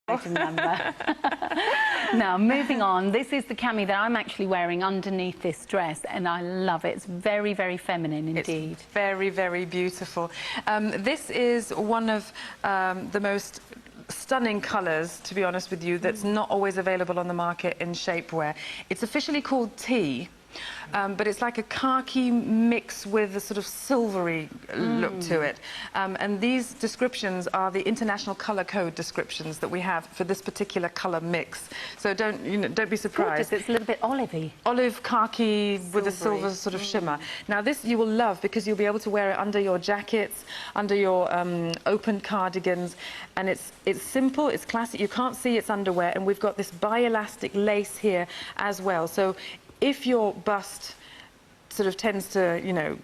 I remember. Now, moving on, this is the cami that I'm actually wearing underneath this dress, and I love it. It's very, very feminine indeed. It's very, very beautiful. This is one of the most stunning colours, to be honest with you, that's not always available on the market in shapewear. It's officially called tea. But it's like a khaki mix with a sort of silvery look to it. And these descriptions are the international colour code descriptions that we have for this particular colour mix. So don't be surprised. Gorgeous. It's a little bit olivey. Olive khaki with a silver sort of shimmer. Now this you will love because you'll be able to wear it under your jackets, under your open cardigans, and it's simple, it's classic. You can't see it's underwear, and we've got this bi-elastic lace here as well. So if your bust sort of tends to,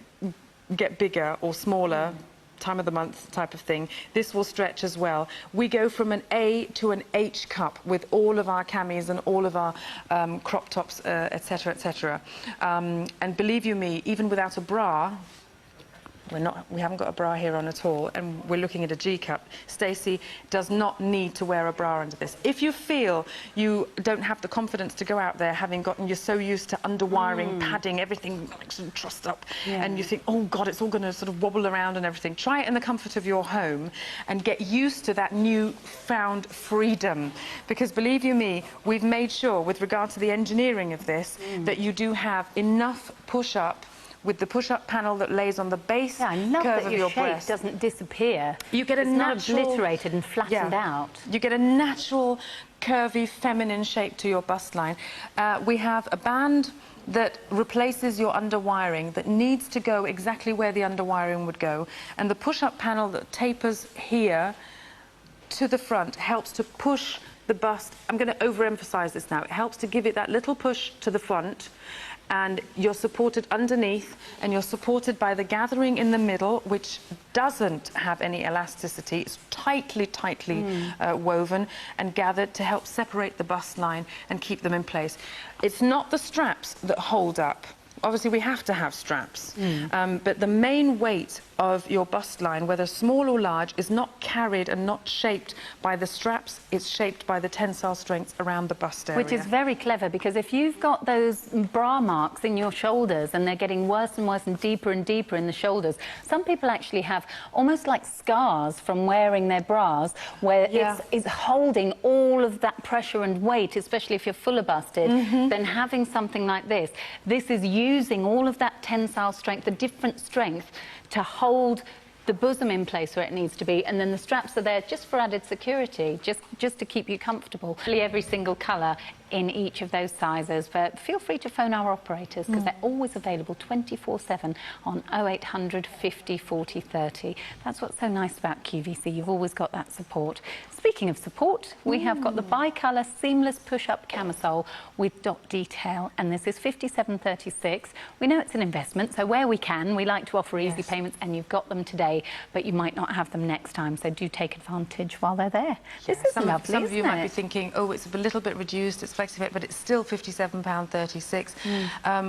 get bigger or smaller, time of the month type of thing, this will stretch as well. We go from an A to an H cup with all of our camis and all of our crop tops, etc., etc. And believe you me, even without a bra, we haven't got a bra here on at all, and we're looking at a G cup. Stacey does not need to wear a bra under this. If you feel you don't have the confidence to go out there, you're so used to underwiring, padding, everything sort of trussed up, and you think, oh God, it's all going to sort of wobble around and everything. Try it in the comfort of your home and get used to that newfound freedom. Because believe you me, we've made sure, with regard to the engineering of this, that you do have enough push-up with the push-up panel that lays on the base curve of your breast. Doesn't disappear. You get a natural, not obliterated and flattened out. You get a natural, curvy, feminine shape to your bust line. We have a band that replaces your underwiring, that needs to go exactly where the underwiring would go, and the push-up panel that tapers here to the front helps to push the bust. I'm going to overemphasize this now. It helps to give it that little push to the front, and you're supported underneath, and you're supported by the gathering in the middle, which doesn't have any elasticity. It's tightly woven and gathered to help separate the bust line and keep them in place. It's not the straps that hold up. Obviously, we have to have straps, but the main weight of your bust line, whether small or large, is not carried and not shaped by the straps. It's shaped by the tensile strength around the bust area. Which is very clever, because if you've got those bra marks in your shoulders and they're getting worse and worse and deeper in the shoulders, some people actually have almost like scars from wearing their bras, where it's holding all of that pressure and weight, especially if you're fuller busted. Then having something like this is using all of that tensile strength, the different strength, to hold the bosom in place where it needs to be, and then the straps are there just for added security, just to keep you comfortable. Really, every single colour in each of those sizes, but feel free to phone our operators, because they're always available 24/7 on 0800 50 40 30. That's what's so nice about QVC. You've always got that support. Speaking of support, we have got the bi-colour seamless push-up camisole with dot detail, and this is 57.36. We know it's an investment, so where we can, we like to offer easy payments, and you've got them today, but you might not have them next time, so do take advantage while they're there. This is lovely, some of you might be thinking, oh, it's a little bit reduced, it's FlexiFit, but it's still £57.36.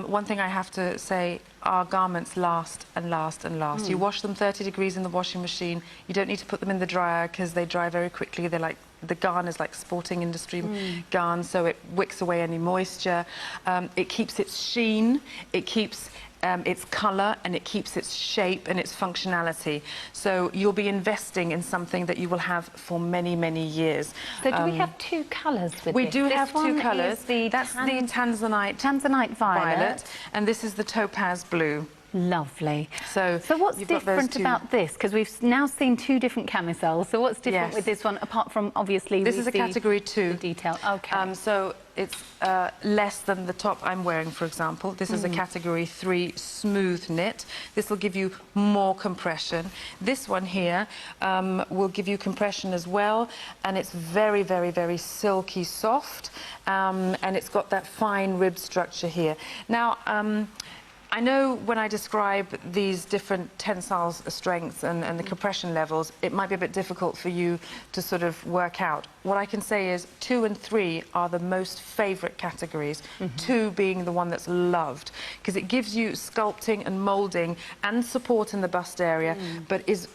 One thing I have to say, our garments last and last and last. You wash them 30 degrees in the washing machine. You don't need to put them in the dryer because they dry very quickly. They're like, the yarn is like sporting industry yarn, so it wicks away any moisture. It keeps its sheen, it keeps its colour, and it keeps its shape and its functionality. So you'll be investing in something that you will have for many, many years. So do we have two colours with we this? do this have two colours. That's the Tanzanite violet, and this is the topaz blue. Lovely. So what's different about this? Because we've now seen two different camisoles. So what's different with this one, apart from obviously this is a category 2 detail? Okay. So it's less than the top I'm wearing, for example. This is a category 3 smooth knit. This will give you more compression. This one here will give you compression as well, and it's very, very, very silky soft, and it's got that fine rib structure here. Now, I know when I describe these different tensile strengths and the compression levels, it might be a bit difficult for you to sort of work out. What I can say is 2 and 3 are the most favourite categories, 2 being the one that's loved, because it gives you sculpting and moulding and support in the bust area, but is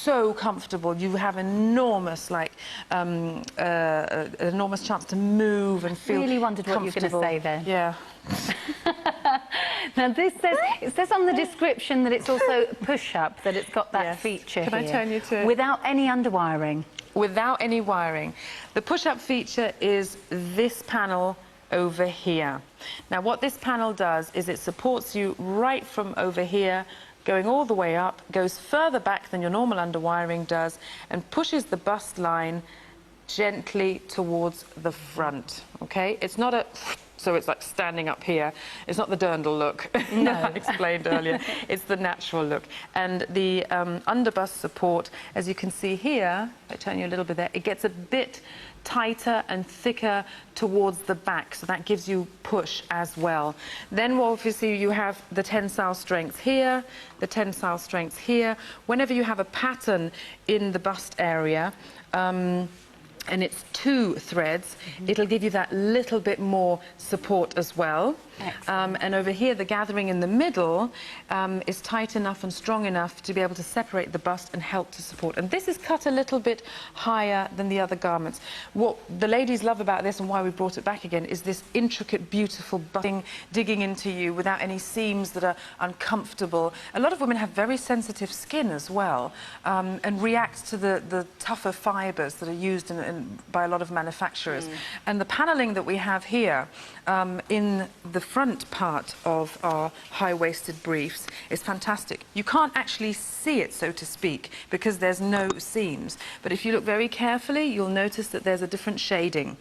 so comfortable. You have enormous, like, enormous chance to move and feel really wondered what you were going to say there. Yeah. Now this says, it says on the description that it's also push-up, that it's got that feature Can here. I turn you to... Without any underwiring. Without any wiring. The push-up feature is this panel over here. Now what this panel does is it supports you right from over here, going all the way up, goes further back than your normal underwiring does, and pushes the bust line gently towards the front, okay? It's not a... So it's like standing up here. It's not the dirndl look no. I explained earlier. It's the natural look. And the underbust support, as you can see here, if I turn you a little bit there, it gets a bit tighter and thicker towards the back, so that gives you push as well. Then obviously you have the tensile strength here, the tensile strength here. Whenever you have a pattern in the bust area, and it's 2 threads, it'll give you that little bit more support as well. And over here, the gathering in the middle is tight enough and strong enough to be able to separate the bust and help to support. And this is cut a little bit higher than the other garments. What the ladies love about this and why we brought it back again is this intricate, beautiful busting digging into you without any seams that are uncomfortable. A lot of women have very sensitive skin as well, and react to the tougher fibres that are used by a lot of manufacturers. And the paneling that we have here in the front part of our high-waisted briefs is fantastic. You can't actually see it, so to speak, because there's no seams. But if you look very carefully, you'll notice that there's a different shading.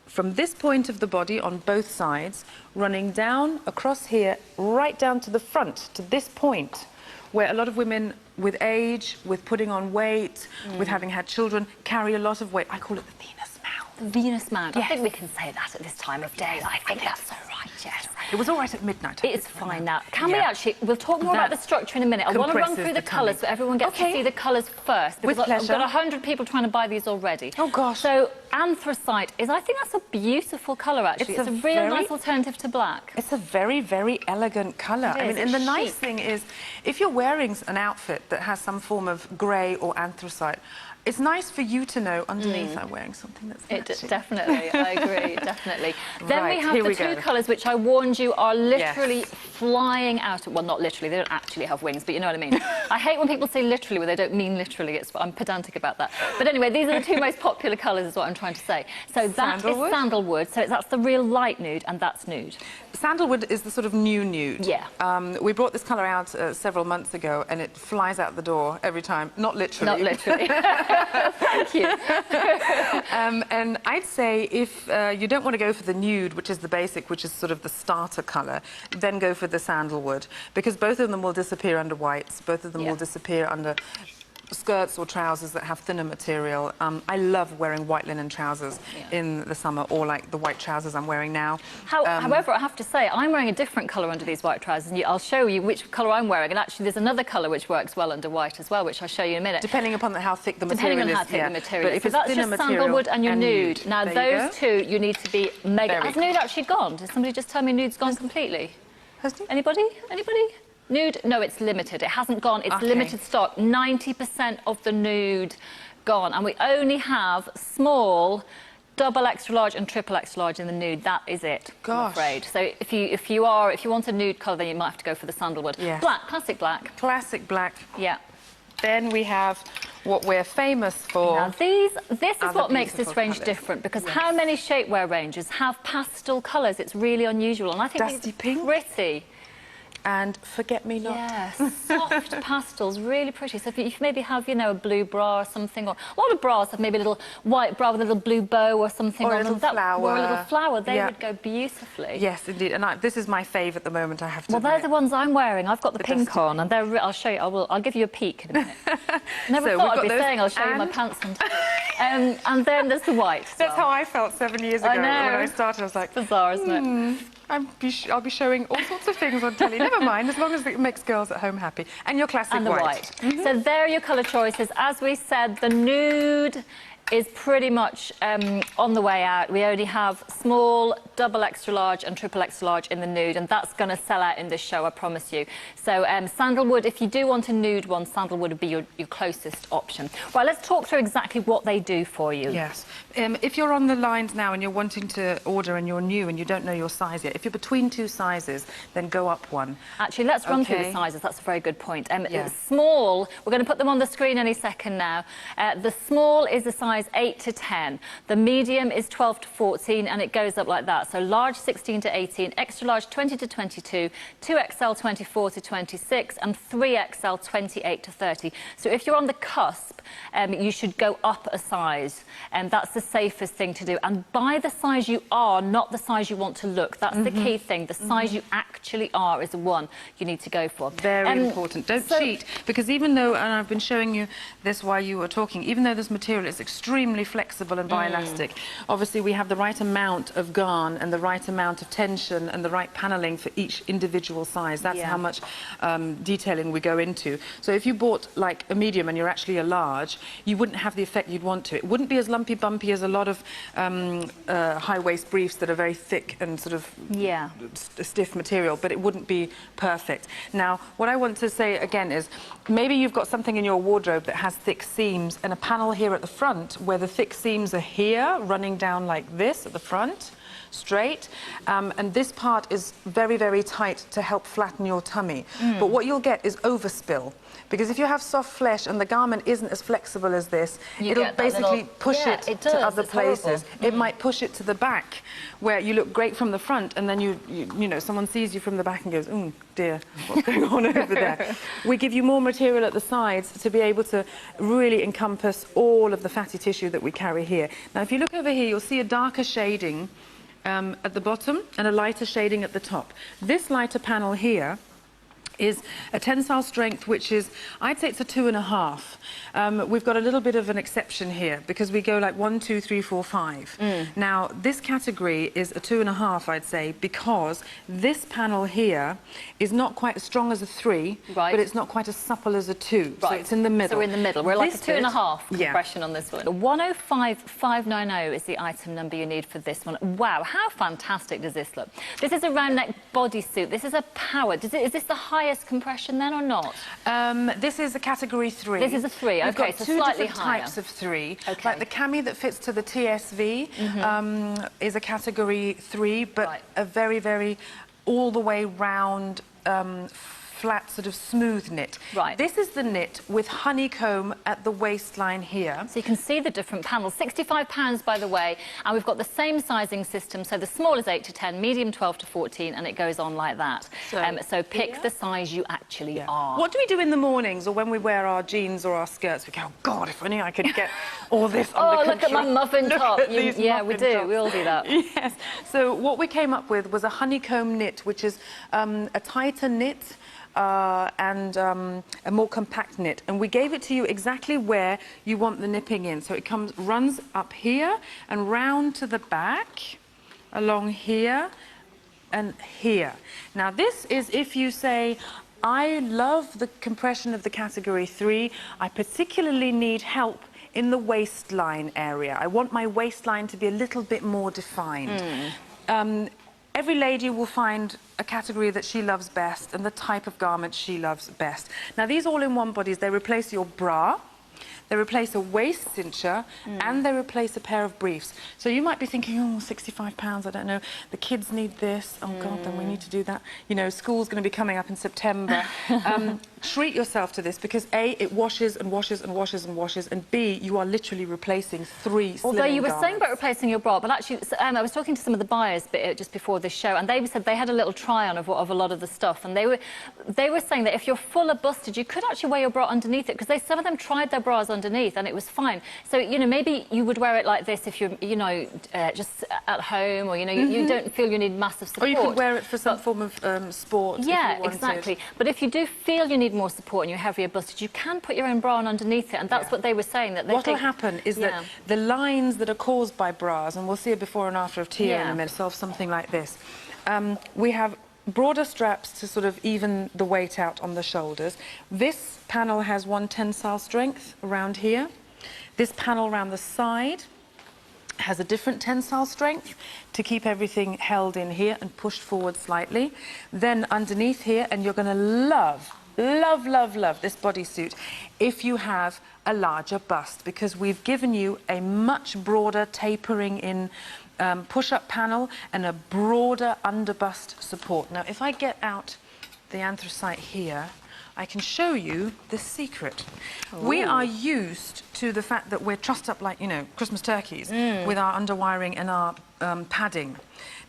From this point of the body on both sides, running down across here, right down to the front, to this point, where a lot of women with age, with putting on weight, with having had children, carry a lot of weight. I call it the Venus mound. The Venus mound. Yes. I think we can say that at this time of day. I think that's so right, yes. It was all right at midnight. It's fine now. Can we actually... We'll talk more about the structure in a minute. I want to run through the colours so everyone gets to see the colours first. With pleasure. I've got 100 people trying to buy these already. Oh, gosh. So, anthracite is... I think that's a beautiful colour, actually. It's a real nice alternative to black. It's a very, very elegant colour. I mean, and the nice thing is, if you're wearing an outfit that has some form of grey or anthracite, it's nice for you to know underneath I'm wearing something that's matching. Definitely, I agree, definitely. Then we have the 2 colours which I warned you are literally flying out. Well, not literally, they don't actually have wings, but you know what I mean. I hate when people say literally where they don't mean literally. I'm pedantic about that. But anyway, these are the 2 most popular colours is what I'm trying to say. So that is sandalwood, so that's the real light nude, and that's nude. Sandalwood is the sort of new nude. Yeah. We brought this colour out several months ago, and it flies out the door every time. Not literally. Not literally. Thank you. And I'd say if you don't want to go for the nude, which is the basic, which is sort of the starter colour, then go for the sandalwood, because both of them will disappear under whites, both of them will disappear under skirts or trousers that have thinner material. I love wearing white linen trousers in the summer, or like the white trousers I'm wearing now. However, I have to say, I'm wearing a different colour under these white trousers, and I'll show you which colour I'm wearing, and actually there's another colour which works well under white as well, which I'll show you in a minute. Depending upon how thick the material is. Depending on how thick the material is. So that's just sandalwood and your nude. Now, those 2, you need to be mega... Has nude actually gone? Did somebody just tell me nude's gone completely? Has nude? Anybody? Anybody? Nude? No, it's limited. It hasn't gone. It's limited stock. 90% of the nude gone. And we only have small, double extra large and triple extra large in the nude. That is it, I'm afraid. So if you want a nude colour, then you might have to go for the sandalwood. Yeah. Black, classic black. Classic black. Yeah. Then we have what we're famous for. Now this is what makes this range different, because how many shapewear ranges have pastel colours? It's really unusual, and I think Dusty pink. Pretty. And forget-me-not. Yes, soft pastels, really pretty. So if you maybe have, you know, a blue bra or something, or a lot of bras have maybe a little white bra with a little blue bow or something. Or a little flower. Or a little flower. They would go beautifully. Yes, indeed. And this is my favourite at the moment, I have to Well, admit. they're the ones I'm wearing. I've got the pink on, and I'll show you. I'll give you a peek in a minute. Never thought I'd be saying I'll show you my pants and then there's the white. That's how I felt 7 years ago. I know. When I started, I was like... Bizarre, isn't it? I'll be showing all sorts of things on telly. Never mind, as long as it makes girls at home happy. And your classic and the white. So there are your colour choices. As we said, the nude is pretty much on the way out. We only have small, double extra large and triple extra large in the nude, and that's going to sell out in this show, I promise you. So sandalwood, if you do want a nude one, sandalwood would be your closest option. Right, let's talk through exactly what they do for you. Yes. If you're on the lines now and you're wanting to order and you're new and you don't know your size yet, if you're between two sizes, then go up one. Actually, let's run through the sizes. That's a very good point. Small, we're going to put them on the screen any second now. The small is a size 8 to 10. The medium is 12 to 14, and it goes up like that. So large 16 to 18, extra large 20 to 22, 2XL 24 to 26, and 3XL 28 to 30. So if you're on the cusp, you should go up a size, and that's the safest thing to do. And buy the size you are, not the size you want to look. That's the key thing. The size you actually are is the one you need to go for. Very important. Don't cheat, because even though, and I've been showing you this while you were talking, even though this material is extremely flexible and bioelastic, obviously we have the right amount of garn and the right amount of tension and the right paneling for each individual size. That's how much detailing we go into. So if you bought like a medium and you're actually a large, you wouldn't have the effect you'd want to. It wouldn't be as lumpy bumpy as a lot of high waist briefs that are very thick and sort of stiff material, but it wouldn't be perfect. Now, what I want to say again is, maybe you've got something in your wardrobe that has thick seams and a panel here at the front where the thick seams are here, running down like this at the front, straight, and this part is very, very tight to help flatten your tummy. But what you'll get is overspill, because if you have soft flesh and the garment isn't as flexible as this, it'll basically push it to other places. It might push it to the back, where you look great from the front, and then you know, someone sees you from the back and goes, oh dear, what's going on over there? We give you more material at the sides to be able to really encompass all of the fatty tissue that we carry here. Now, if you look over here, you'll see a darker shading at the bottom and a lighter shading at the top. This lighter panel here is a tensile strength which is, I'd say it's a 2.5. We've got a little bit of an exception here because we go like 1, 2, 3, 4, 5. Now this category is a 2.5, I'd say, because this panel here is not quite as strong as a 3, but it's not quite as supple as a 2. So it's in the middle. So we're in the middle. We're like a 2.5 compression on this one. 105590 is the item number you need for this one. Wow, how fantastic does this look? This is a round neck bodysuit. This is a power. Is this the highest compression then or not? This is a category 3. This is a 3, okay, We've got so two slightly different higher. types of 3. Like the cami that fits to the TSV is a category 3, but a very, very all the way round flat sort of smooth knit. This is the knit with honeycomb at the waistline here. So you can see the different panels. £65, by the way, and we've got the same sizing system. So the small is 8 to 10, medium 12 to 14, and it goes on like that. So pick the size you actually are. What do we do in the mornings or when we wear our jeans or our skirts? We go, oh God, if only I could get all this under control. Look at my muffin top. Yeah, we do. We all do that. Yes. So what we came up with was a honeycomb knit, which is a tighter knit, and a more compact knit, and we gave it to you exactly where you want the nipping in. So it runs up here and round to the back, along here and here. Now this is if you say, I love the compression of the category 3, I particularly need help in the waistline area. I want my waistline to be a little bit more defined. Every lady will find a category that she loves best and the type of garment she loves best. Now, these all-in-one bodies, they replace your bra, they replace a waist cincher, and they replace a pair of briefs. So you might be thinking, oh, £65, I don't know. The kids need this. Oh, God, then we need to do that. You know, school's going to be coming up in September. Treat yourself to this because A, it washes and washes and washes and washes, and B, you are literally replacing 3 slimming Although you were saying garments. about replacing your bra, but actually, I was talking to some of the buyers just before this show, and they said they had a little try-on of a lot of the stuff, and they were saying that if you're fuller busted, you could actually wear your bra underneath it, because some of them tried their bras underneath, and it was fine. So, you know, maybe you would wear it like this if you're, you know, just at home, or, you know, you don't feel you need massive support. Or you could wear it for some form of sport. Yeah, exactly. But if you do feel you need more support and you're heavier busted, you can put your own bra on underneath it, and that's what they were saying. That what will happen is that the lines that are caused by bras, and we'll see a before and after of Tia in a minute, solve something like this. We have broader straps to sort of even the weight out on the shoulders. This panel has one tensile strength around here. This panel around the side has a different tensile strength to keep everything held in here and pushed forward slightly. Then underneath here, and you're going to love this bodysuit if you have a larger bust, because we've given you a much broader tapering in push-up panel and a broader underbust support. Now, if I get out the anthracite here, I can show you the secret. Ooh. We are used to the fact that we're trussed up like, you know, Christmas turkeys with our underwiring and our padding.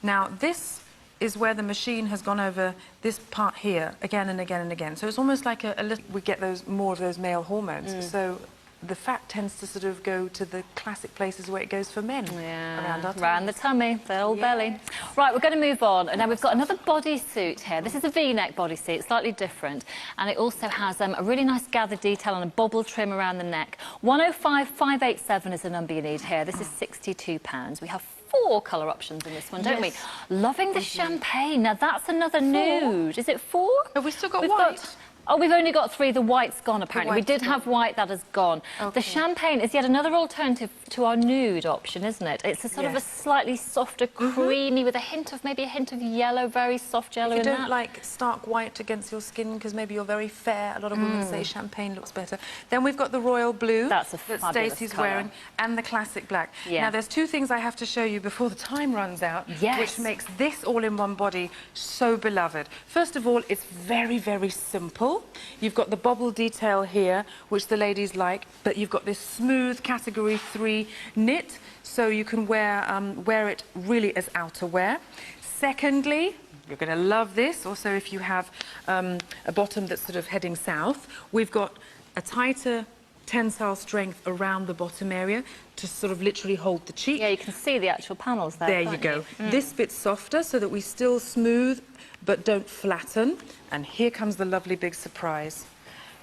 Now, this is where the machine has gone over this part here again and again and again. So it's almost like a little, we get more of those male hormones. So the fat tends to sort of go to the classic places where it goes for men. Yeah, around the tummy, the old belly. Right, we're going to move on. And now we've got another bodysuit here. This is a V-neck bodysuit, slightly different. And it also has a really nice gathered detail and a bobble trim around the neck. 105,587 is the number you need here. This is £62. We have 4 colour options in this one, don't we? Loving the champagne. Now, that's another nude. Is it 4? Have we still got white? Oh, we've only got 3. The white's gone, apparently. We did have white, that has gone. Okay. The champagne is yet another alternative to our nude option, isn't it? It's a sort of a slightly softer, creamy, with maybe a hint of yellow, very soft yellow in that. If you don't like stark white against your skin, because maybe you're very fair, a lot of women say champagne looks better. Then we've got the royal blue that Stacey's wearing, and the classic black. Now, there's 2 things I have to show you before the time runs out, which makes this all-in-one body so beloved. First of all, it's very, very simple. You've got the bobble detail here, which the ladies like, but you've got this smooth category 3 knit, so you can wear it really as outerwear. Secondly, you're going to love this. Also, if you have a bottom that's sort of heading south, we've got a tighter tensile strength around the bottom area to sort of literally hold the cheek. Yeah, you can see the actual panels there. There you go. This bit's softer so that we still smooth but don't flatten. And here comes the lovely big surprise.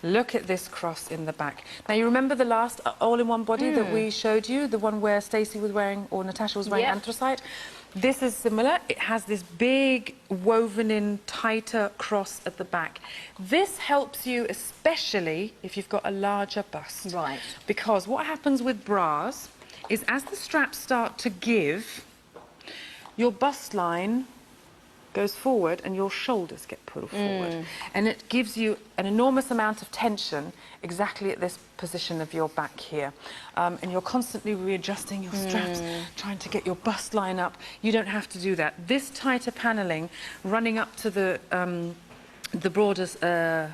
Look at this cross in the back. Now, you remember the last all-in-one body that we showed you, the one where Stacey was wearing, or Natasha was wearing anthracite? This is similar. It has this big, woven-in, tighter cross at the back. This helps you, especially if you've got a larger bust. Right. Because what happens with bras is as the straps start to give, your bust line goes forward and your shoulders get pulled forward. And it gives you an enormous amount of tension exactly at this position of your back here. And you're constantly readjusting your straps, trying to get your bust line up. You don't have to do that. This tighter panelling running up to the broader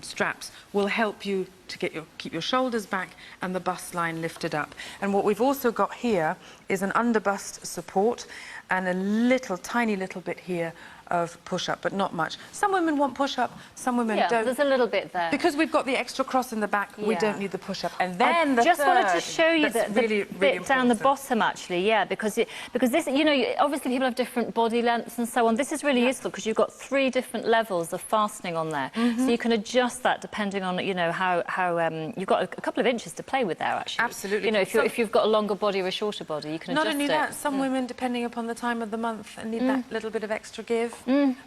straps will help you to keep your shoulders back and the bust line lifted up. And what we've also got here is an underbust support and a tiny little bit here of push-up, but not much. Some women want push-up, some women don't. There's a little bit there. Because we've got the extra cross in the back, we don't need the push-up. And then I just wanted to show you the bit down the bottom, actually, because this, you know, obviously people have different body lengths and so on. This is really useful because you've got 3 different levels of fastening on there. So you can adjust that depending on, you know, how you've got a couple of inches to play with there, actually. Absolutely. You know, if you've got a longer body or a shorter body, you can adjust it. Not only that, some women, depending upon the time of the month, need that little bit of extra give.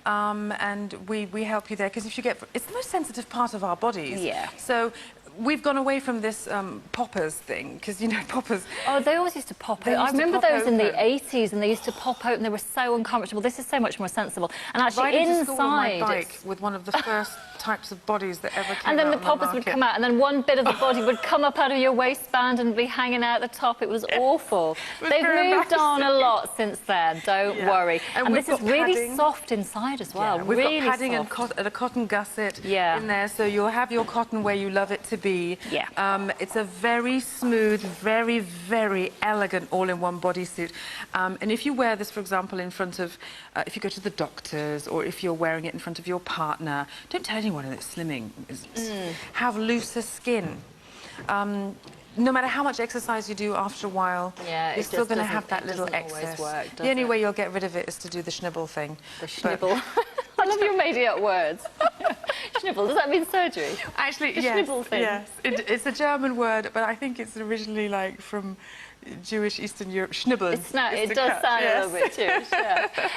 And we help you there, because if you get... It's the most sensitive part of our bodies. Yeah. So we've gone away from this poppers thing, because, you know, poppers... Oh, they always used to pop out. I remember those in the 80s, and they used to pop out, and they were so uncomfortable. This is so much more sensible. And actually, inside... School on my bike with one of the first types of bodies that ever came out. And then the poppers would come out, and then one bit of the body would come up out of your waistband and be hanging out the top. It was awful. They've moved on a lot since then, don't worry. And this is really soft inside as well. We've got padding and a cotton gusset in there, so you'll have your cotton where you love it to be. It's a very smooth, very, very elegant all-in-one bodysuit. And if you wear this, for example, in front of, if you go to the doctors, or if you're wearing it in front of your partner, don't tell anyone that it's slimming. Have looser skin. No matter how much exercise you do, after a while, you're still going to have that little excess. The only way you'll get rid of it is to do the schnibble thing. The schnibble. I love your made-up words. Schnibble, does that mean surgery? Actually, the schnibble thing. Yes. It's a German word, but I think it's originally like from Jewish Eastern Europe. Schnibbeln. It does sound a little bit Jewish,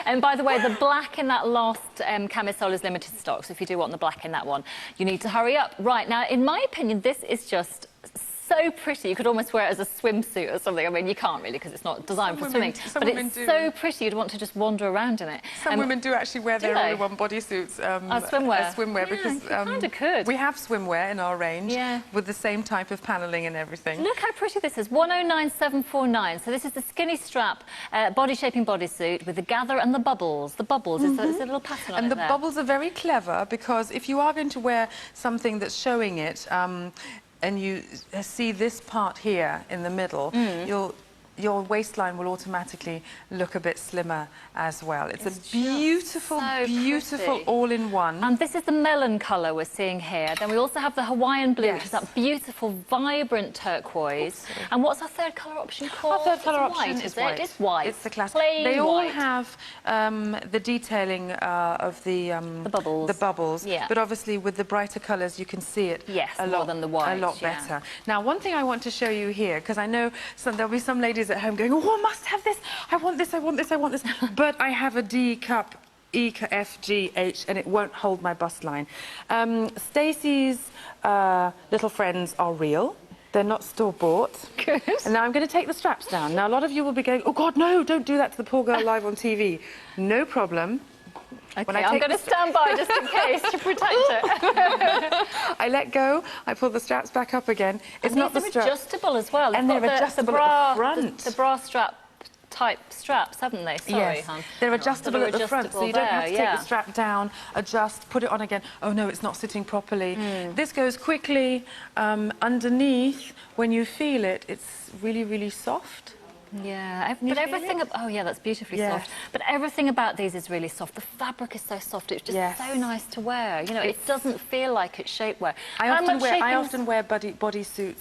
And by the way, the black in that last camisole is limited stock, so if you do want the black in that one, you need to hurry up. Right, now, in my opinion, this is just so pretty. You could almost wear it as a swimsuit or something. I mean, you can't really because it's not designed for swimming. But it's so pretty. You'd want to just wander around in it. Some women do actually wear their all-in-one bodysuits swimwear. Swimwear because you kind of could. We have swimwear in our range with the same type of panelling and everything. Look how pretty this is. 109749. So this is the skinny strap body shaping bodysuit with the gather and the bubbles. The bubbles is a little pattern on it. And the bubbles are very clever because if you are going to wear something that's showing it, and you see this part here in the middle, your waistline will automatically look a bit slimmer as well. It's a beautiful, beautiful all-in-one. And this is the melon colour we're seeing here. Then we also have the Hawaiian blue, which is that beautiful, vibrant turquoise. And what's our third colour option called? Our third colour option is white. It's white. It's the classic. They all have the detailing of the bubbles. The bubbles. Yeah. But obviously with the brighter colours, you can see it more than the white. A lot better. Now, one thing I want to show you here, because I know there'll be some ladies at home going, oh, I must have this. I want this. I want this. I want this. But I have a D cup, E, F, G, H, and it won't hold my bust line. Stacey's little friends are real. They're not store-bought. Good. And now I'm going to take the straps down. Now, a lot of you will be going, oh, God, no, don't do that to the poor girl live on TV. No problem. Okay, I'm going to stand by just in case to protect it. I let go, I pull the straps back up again. It's not the strap. They're adjustable as well. And they're adjustable at the front. The bra strap type straps, haven't they? Sorry, yes. hon. They're adjustable at the front, so you don't have to take the strap down, adjust, put it on again. Oh, no, it's not sitting properly. This goes quickly underneath. When you feel it, it's really, really soft. Yeah, but everything... Oh, yeah, that's beautifully soft. But everything about these is really soft. The fabric is so soft. It's just so nice to wear. You know, it doesn't feel like it's shapewear. I often wear bodysuits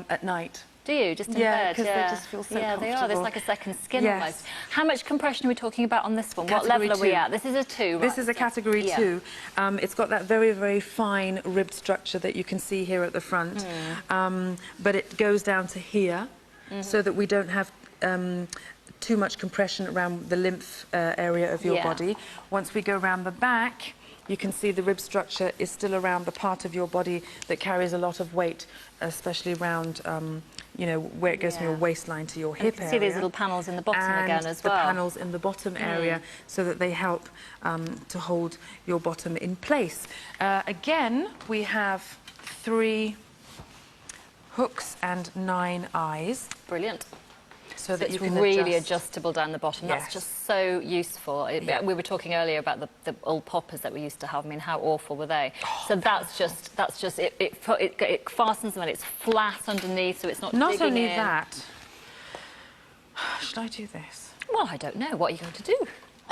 at night. Do you? Just in bed? Because they just feel so comfortable. They are. There's like a second skin almost. How much compression are we talking about on this one? What level are we at? This is a 2, right? This is a category 2. It's got that very, very fine ribbed structure that you can see here at the front. But it goes down to here so that we don't have too much compression around the lymph area of your body. Once we go around the back, you can see the rib structure is still around the part of your body that carries a lot of weight, especially around, you know, where it goes from your waistline to your hip area. You can see these little panels in the bottom again as well. The panels in the bottom area, so that they help to hold your bottom in place. Again, we have 3 hooks and 9 eyes. Brilliant. So that you can really adjustable down the bottom. That's just so useful. We were talking earlier about the old poppers that we used to have. I mean, how awful were they? So that's just it fastens them and it's flat underneath, so it's not Not digging only in. that. Should I do this? Well, I don't know. What are you going to do?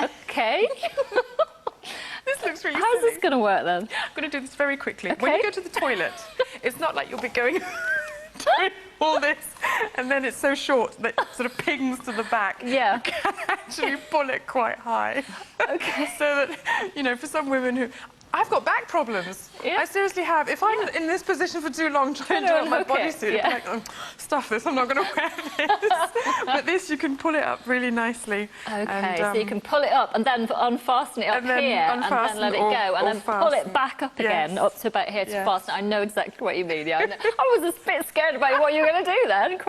Okay. This looks really How's this going to work then? I'm going to do this very quickly. Okay. When you go to the toilet, it's not like you'll be going doing all this and then it's so short that it sort of pings to the back. Yeah. You can actually pull it quite high. Okay. So that, you know, for some women who... I've got back problems. Yeah. I seriously have. If I'm in this position for too long trying to do my bodysuit, I'm like, oh, stuff this, I'm not going to wear this. But this, you can pull it up really nicely. Okay, and, so you can pull it up and then unfasten it up here and then let it go and then pull it back up again up to about here to fasten it. I know exactly what you mean. Yeah, I was a bit scared about what you were going to do then.